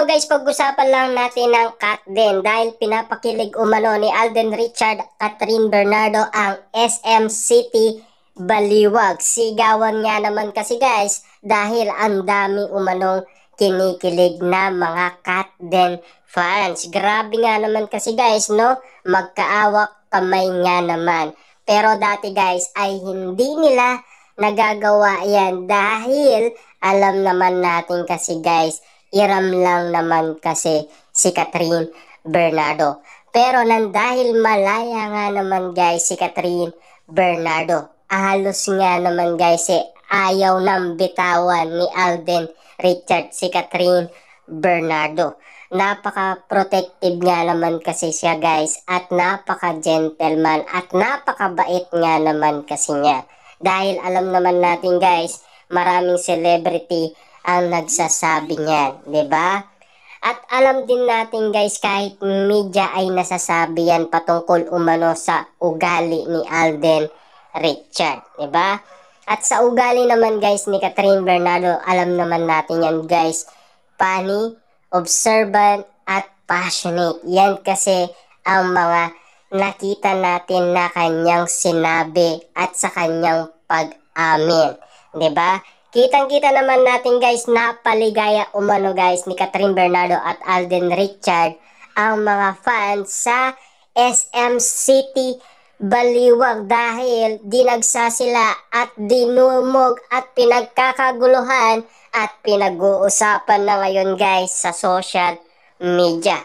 now guys, pag-usapan lang natin ng Kat din dahil pinapakilig umano ni Alden Richard at Catherine Bernardo ang SM City Baliwag. Sigawan nga naman kasi guys dahil ang dami umanong kinikilig na mga Kat din fans. Grabe nga naman kasi guys, no? Magkaawak kamay nga naman. Pero dati guys ay hindi nila nagagawa yan dahil alam naman natin kasi guys, iram lang naman kasi si Catherine Bernardo. Pero nang dahil malaya nga naman guys si Catherine Bernardo, halos nga naman guys ayaw nang bitawan ni Alden Richard si Catherine Bernardo. Napaka-protective nga naman kasi siya guys at napaka-gentleman at napakabait nga naman kasi niya. Dahil alam naman natin guys, maraming celebrity ang nagsasabi niyan, 'di ba? At alam din natin guys, kahit media ay nasasabi yan patungkol umano sa ugali ni Alden Richard, 'di ba? At sa ugali naman guys ni Catherine Bernardo, alam naman natin yan guys, funny, observant at passionate. Yan kasi ang mga nakita natin na kanyang sinabi at sa kanyang pag-amin, 'di ba? Kitang-kita naman natin guys na paligaya umano guys ni Catherine Bernardo at Alden Richard ang mga fans sa SM City Baliwag dahil dinagsa sila at dinumog at pinagkakaguluhan at pinag-uusapan na ngayon guys sa social media.